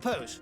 Pose.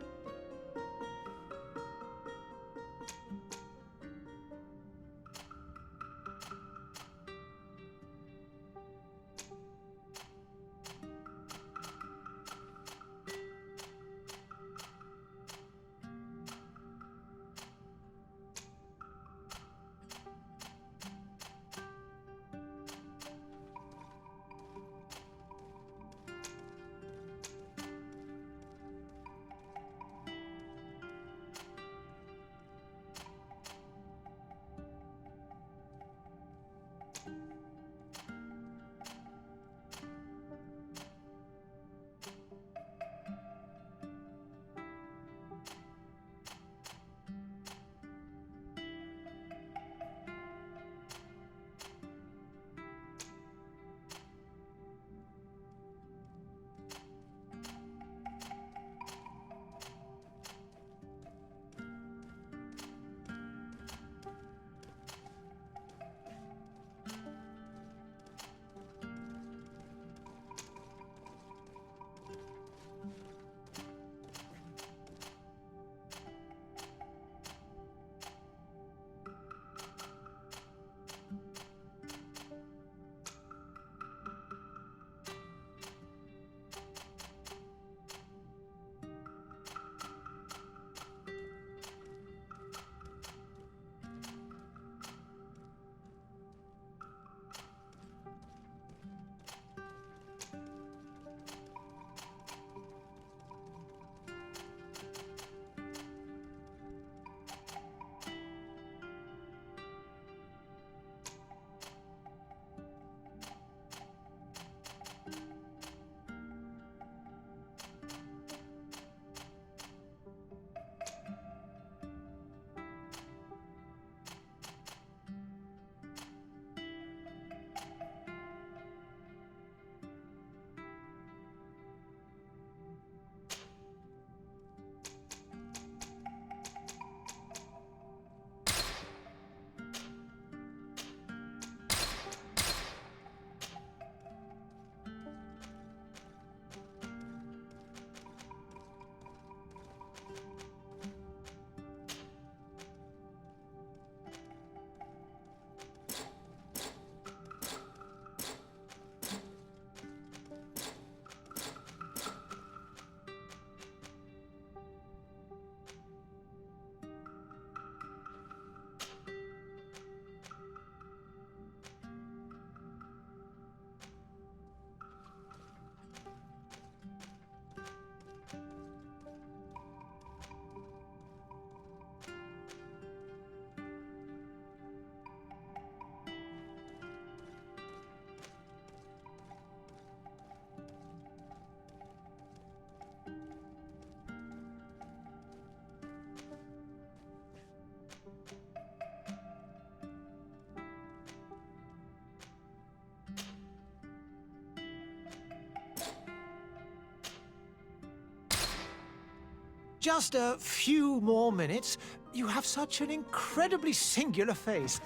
Just a few more minutes. You have such an incredibly singular face.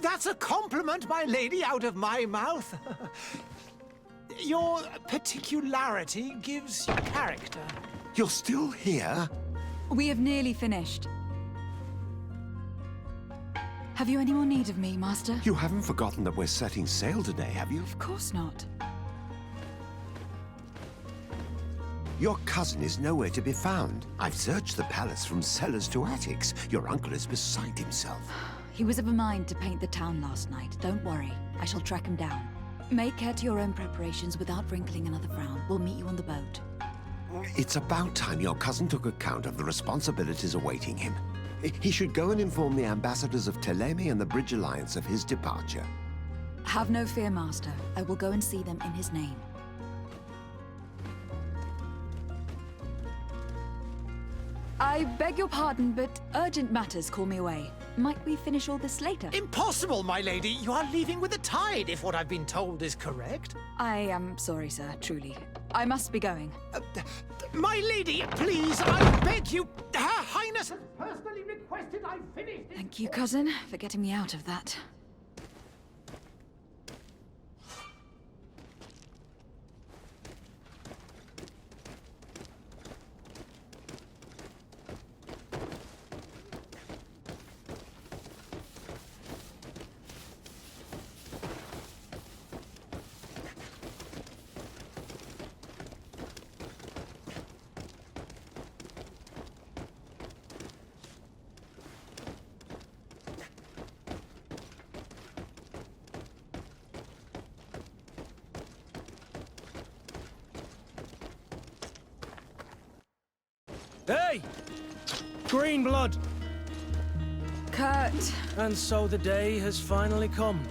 That's a compliment, my lady, out of my mouth. Your particularity gives you character. You're still here? We have nearly finished. Have you any more need of me, Master? You haven't forgotten that we're setting sail today, have you? Of course not. Your cousin is nowhere to be found. I've searched the palace from cellars to attics. Your uncle is beside himself. He was of a mind to paint the town last night. Don't worry. I shall track him down. Make care to your own preparations without wrinkling another frown. We'll meet you on the boat. It's about time your cousin took account of the responsibilities awaiting him. He should go and inform the ambassadors of Telemi and the Bridge Alliance of his departure. Have no fear, Master. I will go and see them in his name. I beg your pardon, but urgent matters call me away. Might we finish all this later? Impossible, my lady. You are leaving with the tide, if what I've been told is correct. I am sorry, sir, truly. I must be going. My lady, please, I beg you. Her Highness has personally requested I finish this. Thank you, cousin, for getting me out of that. Hey! Green blood! Kurt. And so the day has finally come.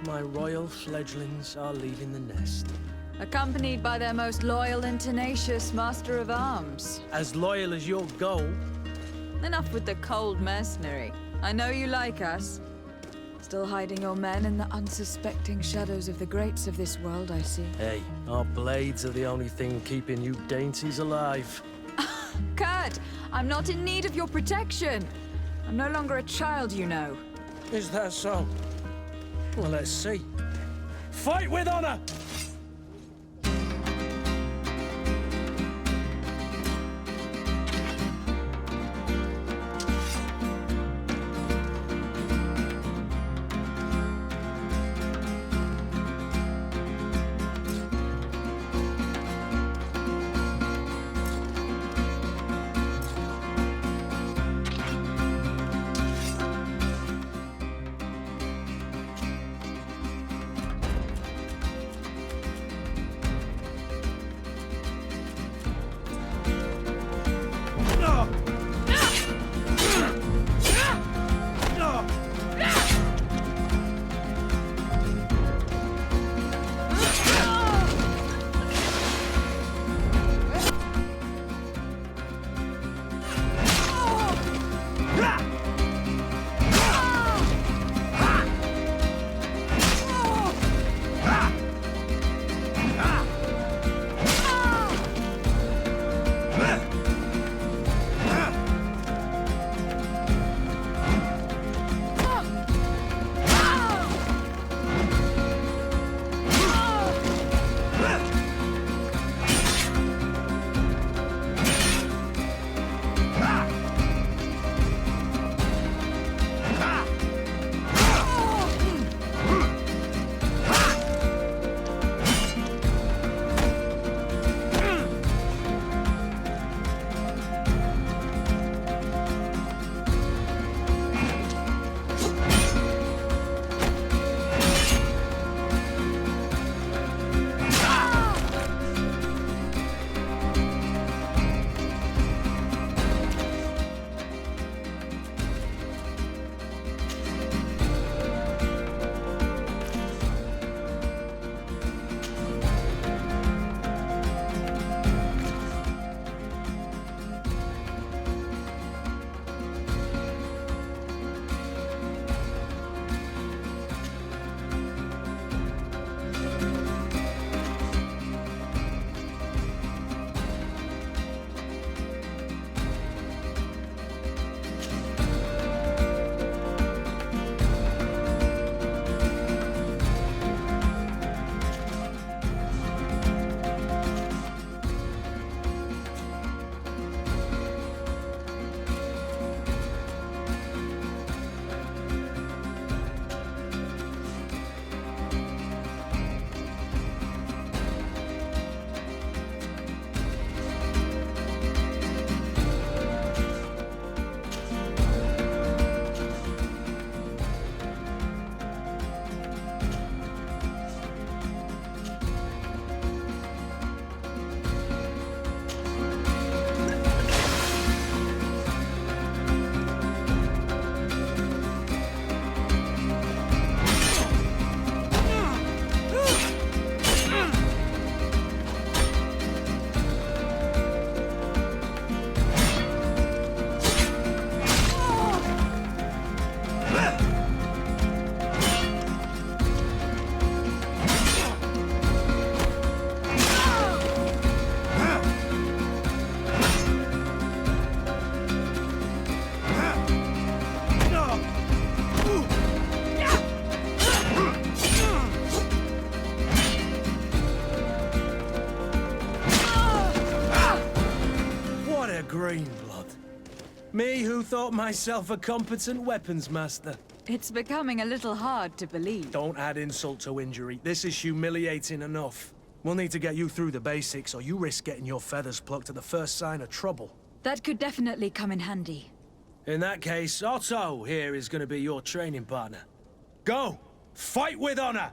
My royal fledglings are leaving the nest. Accompanied by their most loyal and tenacious master of arms. As loyal as your goal. Enough with the cold mercenary. I know you like us. Still hiding your men in the unsuspecting shadows of the greats of this world, I see. Hey, our blades are the only thing keeping you dainties alive. Kurt, I'm not in need of your protection. I'm no longer a child, you know. Is that so? Well, let's see. Fight with honor! Green blood. Me who thought myself a competent weapons master. It's becoming a little hard to believe. Don't add insult to injury. This is humiliating enough. We'll need to get you through the basics, or you risk getting your feathers plucked at the first sign of trouble. That could definitely come in handy. In that case, Otto here is going to be your training partner. Go! Fight with honor!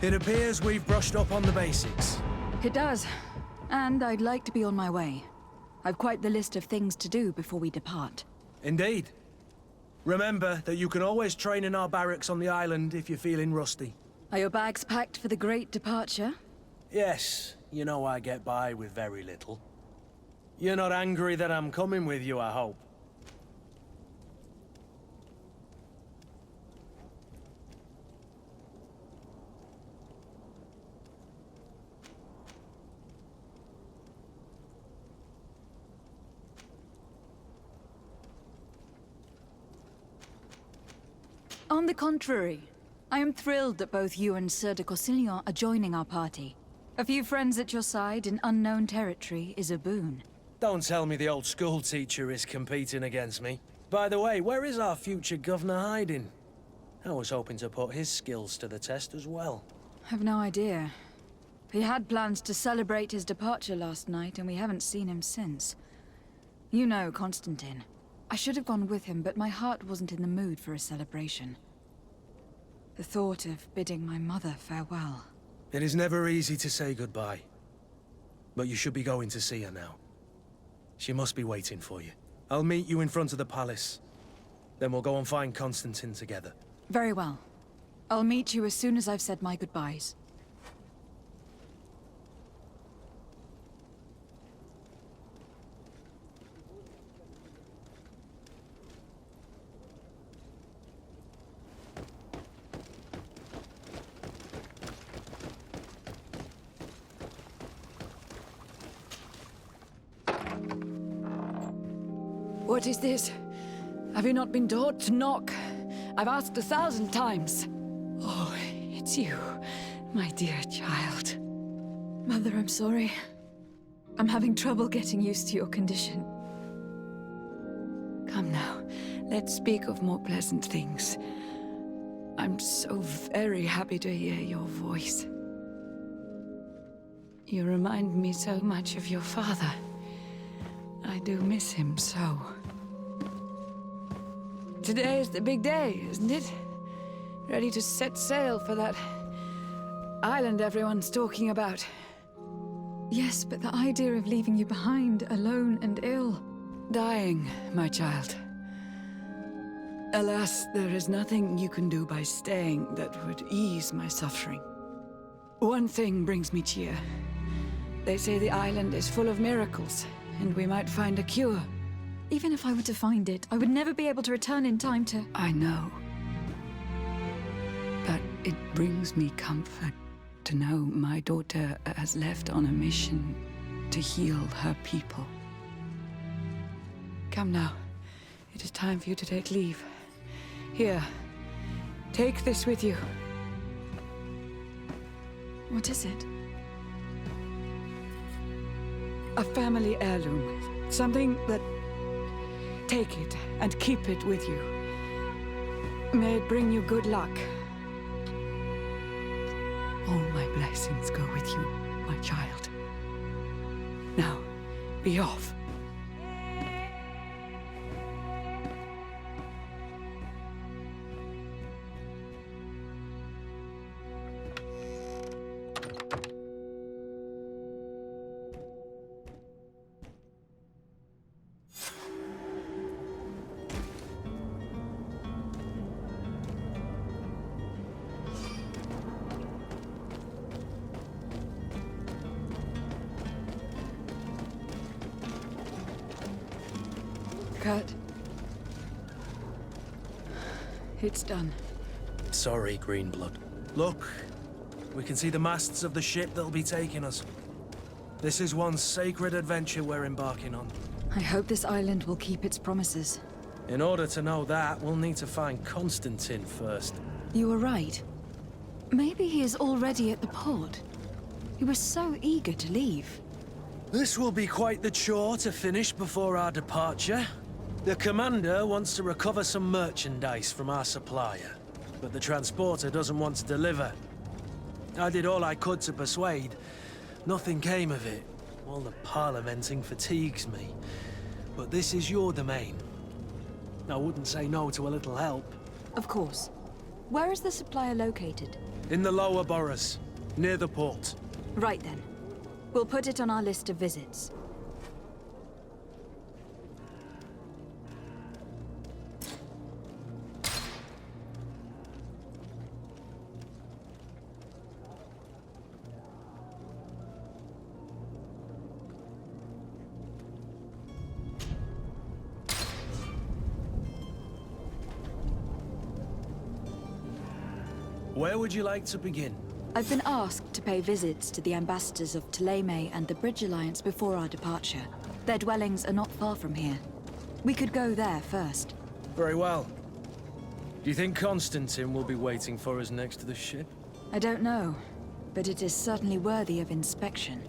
It appears we've brushed up on the basics. It does. And I'd like to be on my way. I've quite the list of things to do before we depart. Indeed. Remember that you can always train in our barracks on the island if you're feeling rusty. Are your bags packed for the great departure? Yes, you know I get by with very little. You're not angry that I'm coming with you, I hope. On the contrary, I am thrilled that both you and Sir de Corsillon are joining our party. A few friends at your side in unknown territory is a boon. Don't tell me the old school teacher is competing against me. By the way, where is our future governor hiding? I was hoping to put his skills to the test as well. I've no idea. He had plans to celebrate his departure last night, and we haven't seen him since. You know Constantine. I should have gone with him, but my heart wasn't in the mood for a celebration. The thought of bidding my mother farewell. It is never easy to say goodbye. But you should be going to see her now. She must be waiting for you. I'll meet you in front of the palace. Then we'll go and find Constantine together. Very well. I'll meet you as soon as I've said my goodbyes. What is this? Have you not been taught to knock? I've asked 1,000 times. Oh, it's you, my dear child. Mother, I'm sorry. I'm having trouble getting used to your condition. Come now, let's speak of more pleasant things. I'm so very happy to hear your voice. You remind me so much of your father. I do miss him so. Today is the big day, isn't it? Ready to set sail for that island everyone's talking about. Yes, but the idea of leaving you behind, alone and ill. Dying, my child. Alas, there is nothing you can do by staying that would ease my suffering. One thing brings me cheer. They say the island is full of miracles, and we might find a cure. Even if I were to find it, I would never be able to return in time to... I know. But it brings me comfort to know my daughter has left on a mission to heal her people. Come now. It is time for you to take leave. Here, take this with you. What is it? A family heirloom. Something that... Take it and keep it with you. May it bring you good luck. All my blessings go with you, my child. Now, be off. Kurt. It's done. Sorry, Greenblood. Look, we can see the masts of the ship that'll be taking us. This is one sacred adventure we're embarking on. I hope this island will keep its promises. In order to know that, we'll need to find Constantine first. You were right. Maybe he is already at the port. He was so eager to leave. This will be quite the chore to finish before our departure. The commander wants to recover some merchandise from our supplier, but the transporter doesn't want to deliver. I did all I could to persuade. Nothing came of it. All the parliamenting fatigues me. But this is your domain. I wouldn't say no to a little help. Of course. Where is the supplier located? In the lower boroughs, near the port. Right then. We'll put it on our list of visits. Where would you like to begin? I've been asked to pay visits to the ambassadors of Thélème and the Bridge Alliance before our departure. Their dwellings are not far from here. We could go there first. Very well. Do you think Constantine will be waiting for us next to the ship? I don't know, but it is certainly worthy of inspection.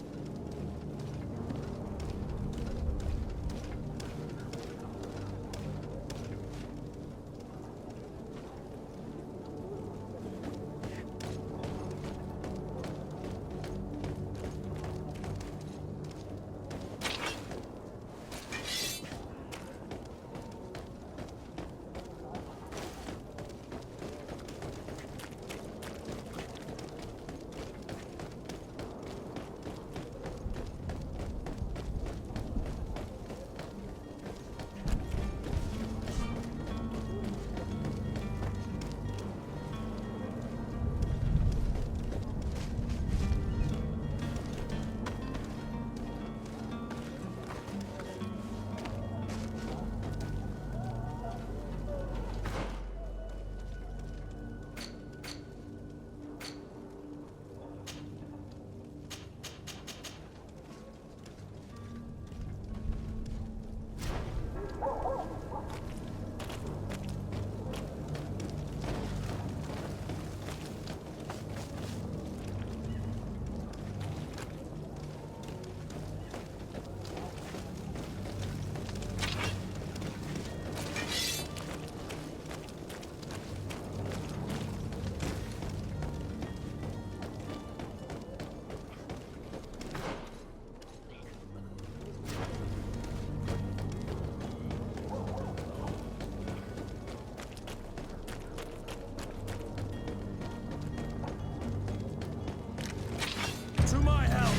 To my help!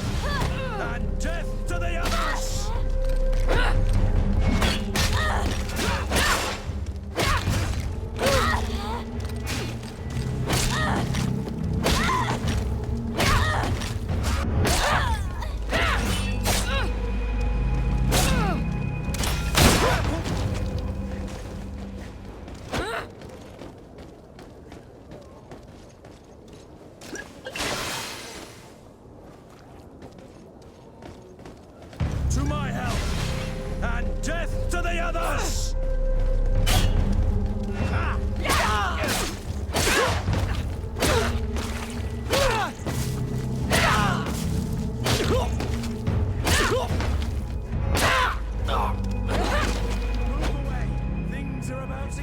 And death to the others! To my help! And death to the others! Move away! Things are about to...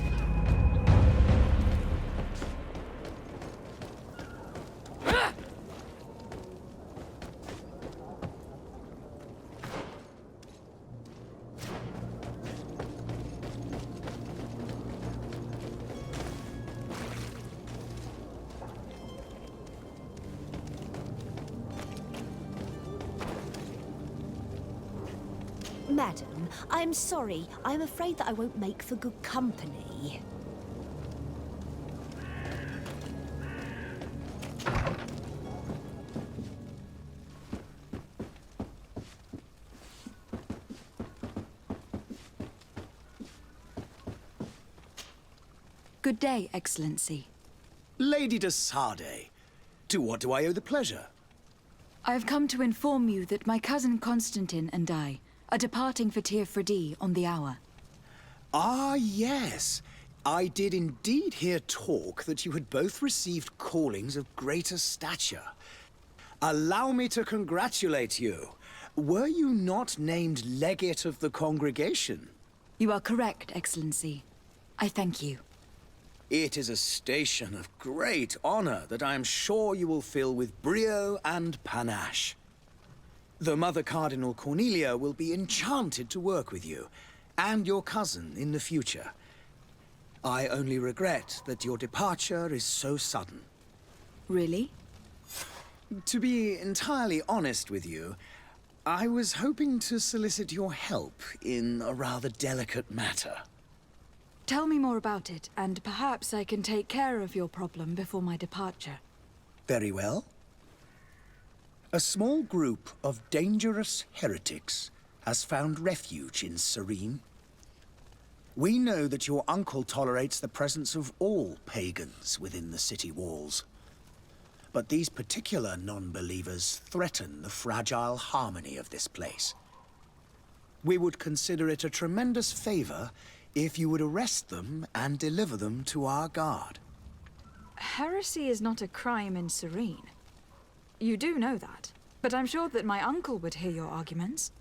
Madam, I'm sorry. I'm afraid that I won't make for good company. Good day, Excellency. Lady de Sardet, to what do I owe the pleasure? I have come to inform you that my cousin Constantine and I are departing for Tir Freddy on the hour. Ah, yes. I did indeed hear talk that you had both received callings of greater stature. Allow me to congratulate you. Were you not named legate of the congregation? You are correct, Excellency. I thank you. It is a station of great honor that I am sure you will fill with brio and panache. The Mother Cardinal Cornelia will be enchanted to work with you, and your cousin in the future. I only regret that your departure is so sudden. Really? To be entirely honest with you, I was hoping to solicit your help in a rather delicate matter. Tell me more about it, and perhaps I can take care of your problem before my departure. Very well. A small group of dangerous heretics has found refuge in Serene. We know that your uncle tolerates the presence of all pagans within the city walls. But these particular non-believers threaten the fragile harmony of this place. We would consider it a tremendous favor if you would arrest them and deliver them to our guard. Heresy is not a crime in Serene. You do know that, but I'm sure that my uncle would hear your arguments.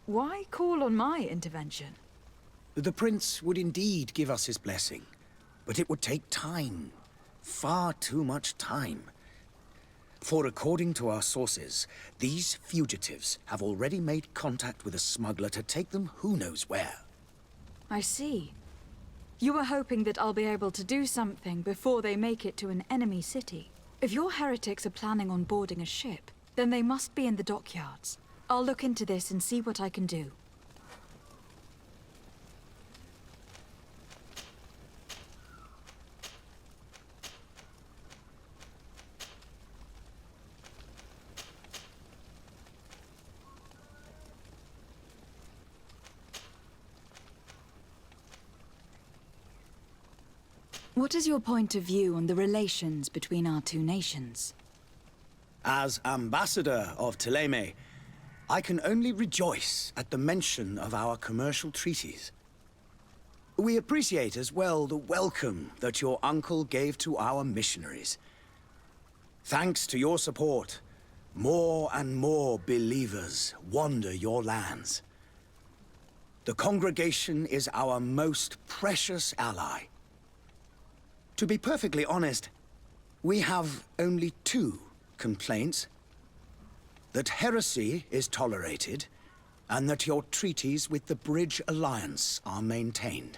Why call on my intervention? The prince would indeed give us his blessing, but it would take time. Far too much time. For according to our sources, these fugitives have already made contact with a smuggler to take them who knows where. I see. You were hoping that I'll be able to do something before they make it to an enemy city. If your heretics are planning on boarding a ship, then they must be in the dockyards. I'll look into this and see what I can do. What is your point of view on the relations between our two nations? As ambassador of Thélème, I can only rejoice at the mention of our commercial treaties. We appreciate as well the welcome that your uncle gave to our missionaries. Thanks to your support, more and more believers wander your lands. The congregation is our most precious ally. To be perfectly honest, we have only two complaints. That heresy is tolerated, and that your treaties with the Bridge Alliance are maintained.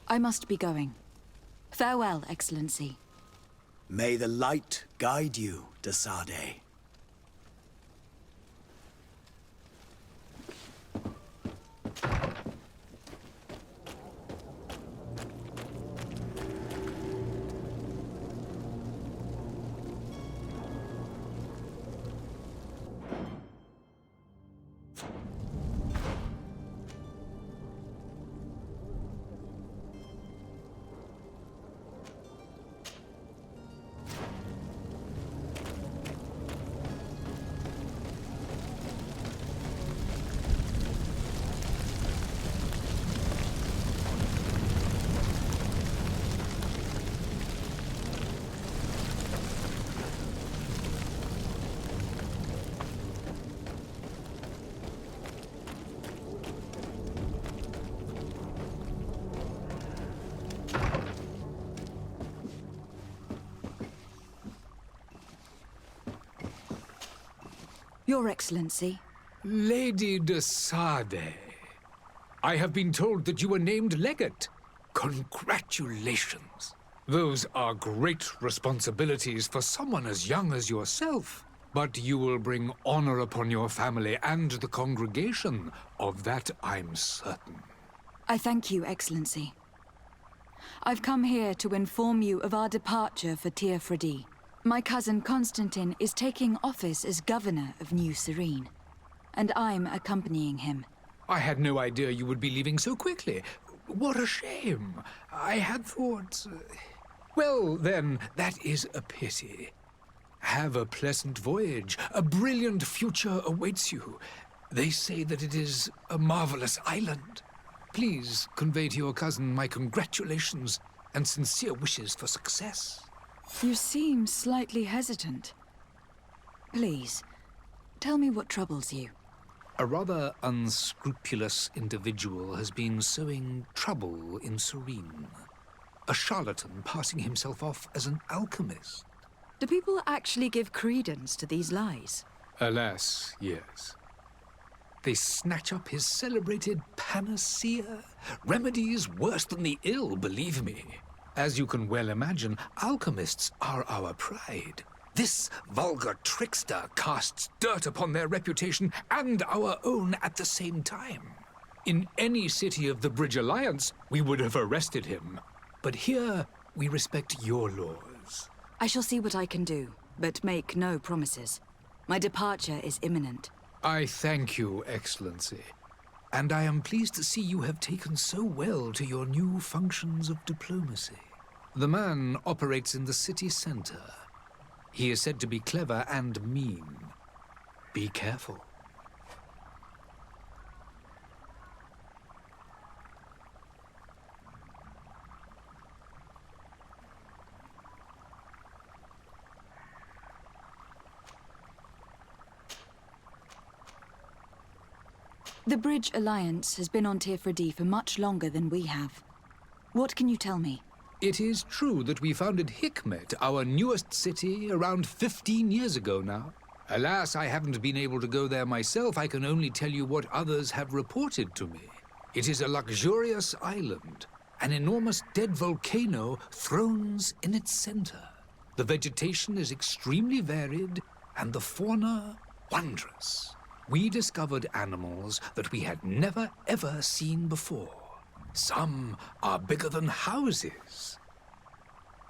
I must be going. Farewell, Excellency. May the light guide you, de Sade. Your Excellency. Lady de Sade, I have been told that you were named legate. Congratulations. Those are great responsibilities for someone as young as yourself. But you will bring honor upon your family and the congregation. Of that I'm certain. I thank you, Excellency. I've come here to inform you of our departure for Teofredi. My cousin Constantine is taking office as governor of New Serene, and I'm accompanying him. I had no idea you would be leaving so quickly. What a shame. I had thought... Well, then, that is a pity. Have a pleasant voyage. A brilliant future awaits you. They say that it is a marvelous island. Please convey to your cousin my congratulations and sincere wishes for success. You seem slightly hesitant. Please, tell me what troubles you. A rather unscrupulous individual has been sowing trouble in Serene. A charlatan passing himself off as an alchemist. Do people actually give credence to these lies? Alas, yes. They snatch up his celebrated panacea. Remedies worse than the ill, believe me. As you can well imagine, alchemists are our pride. This vulgar trickster casts dirt upon their reputation and our own at the same time. In any city of the Bridge Alliance, we would have arrested him. But here, we respect your laws. I shall see what I can do, but make no promises. My departure is imminent. I thank you, Excellency. And I am pleased to see you have taken so well to your new functions of diplomacy. The man operates in the city center. He is said to be clever and mean. Be careful. The Bridge Alliance has been on Tirfredi for much longer than we have. What can you tell me? It is true that we founded Hikmet, our newest city, around 15 years ago now. Alas, I haven't been able to go there myself. I can only tell you what others have reported to me. It is a luxurious island. An enormous dead volcano thrones in its center. The vegetation is extremely varied, and the fauna wondrous. We discovered animals that we had never ever seen before. Some are bigger than houses.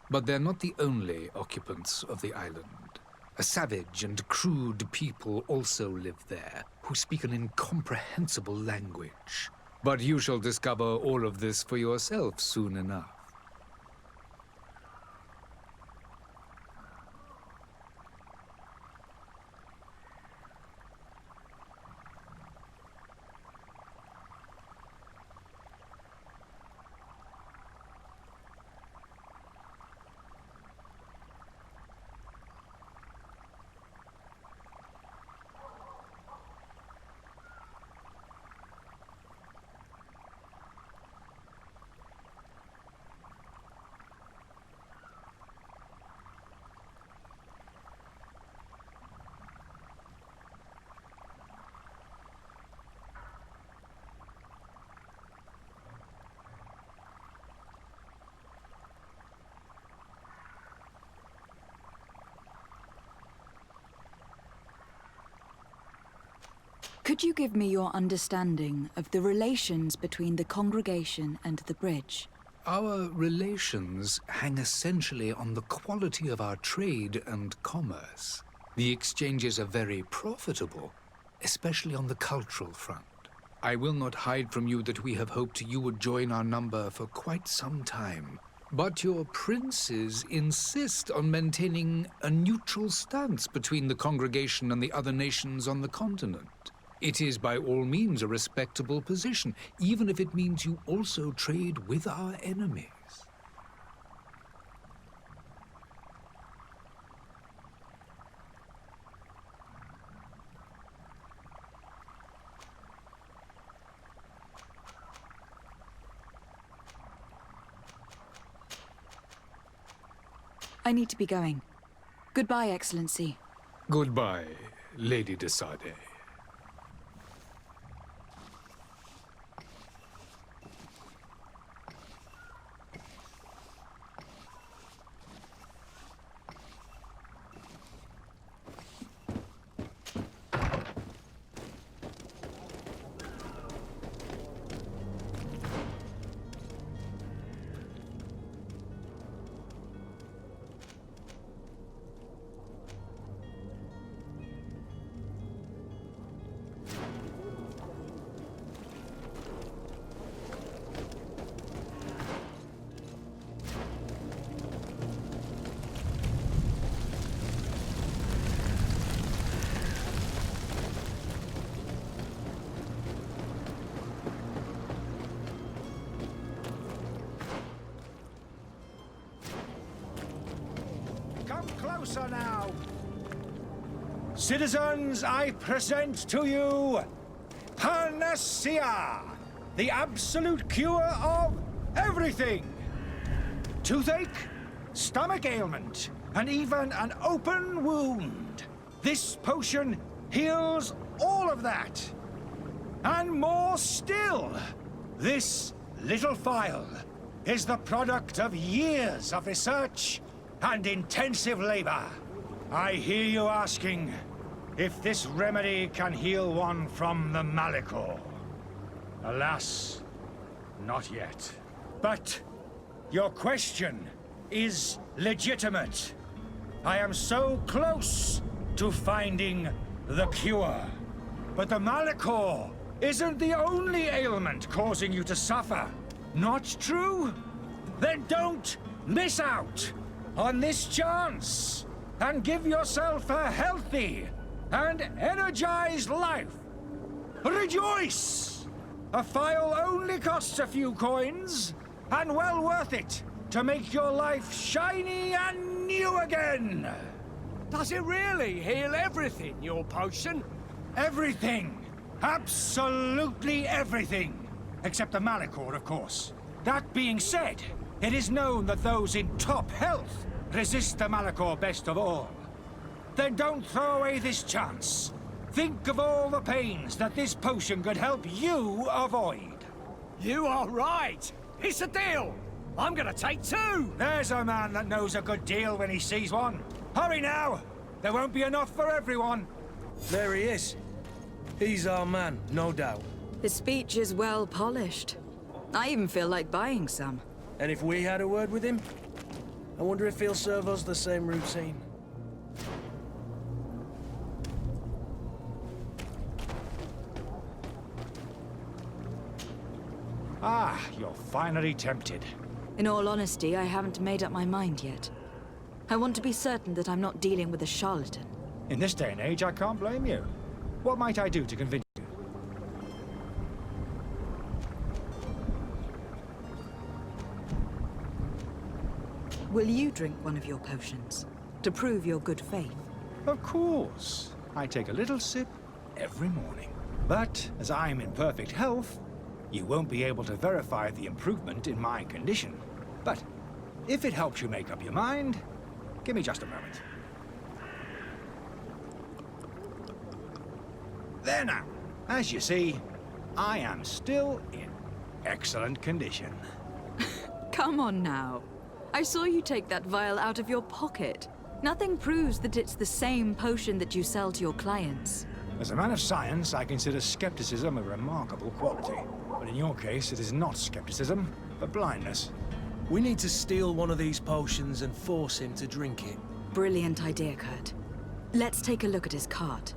But they're not the only occupants of the island. A savage and crude people also live there, who speak an incomprehensible language. But you shall discover all of this for yourself soon enough. Could you give me your understanding of the relations between the congregation and the bridge? Our relations hang essentially on the quality of our trade and commerce. The exchanges are very profitable, especially on the cultural front. I will not hide from you that we have hoped you would join our number for quite some time. But your princes insist on maintaining a neutral stance between the congregation and the other nations on the continent. It is by all means a respectable position, even if it means you also trade with our enemies. I need to be going. Goodbye, Excellency. Goodbye, Lady de Sade. Closer now. Citizens, I present to you Panacea, the absolute cure of everything. Toothache, stomach ailment, and even an open wound. This potion heals all of that. And more still. This little phial is the product of years of research and intensive labor. I hear you asking if this remedy can heal one from the Malachor. Alas, not yet. But your question is legitimate. I am so close to finding the cure. But the Malachor isn't the only ailment causing you to suffer. Not true? Then don't miss out on this chance and give yourself a healthy and energized life. Rejoice! A phial only costs a few coins, and well worth it to make your life shiny and new again. Does it really heal everything, your potion? Everything. Absolutely everything. Except the Malachor, of course. That being said, it is known that those in top health resist the Malachor best of all. Then don't throw away this chance. Think of all the pains that this potion could help you avoid. You are right. It's a deal. I'm gonna take 2. There's a man that knows a good deal when he sees one. Hurry now. There won't be enough for everyone. There he is. He's our man, no doubt. His speech is well polished. I even feel like buying some. And if we had a word with him, I wonder if he'll serve us the same routine. Ah, you're finally tempted. In all honesty, I haven't made up my mind yet. I want to be certain that I'm not dealing with a charlatan. In this day and age, I can't blame you. What might I do to convince you? Will you drink one of your potions to prove your good faith? Of course. I take a little sip every morning. But as I'm in perfect health, you won't be able to verify the improvement in my condition. But if it helps you make up your mind, give me just a moment. There now. As you see, I am still in excellent condition. Come on now. I saw you take that vial out of your pocket. Nothing proves that it's the same potion that you sell to your clients. As a man of science, I consider skepticism a remarkable quality. But in your case, it is not skepticism, but blindness. We need to steal one of these potions and force him to drink it. Brilliant idea, Kurt. Let's take a look at his cart.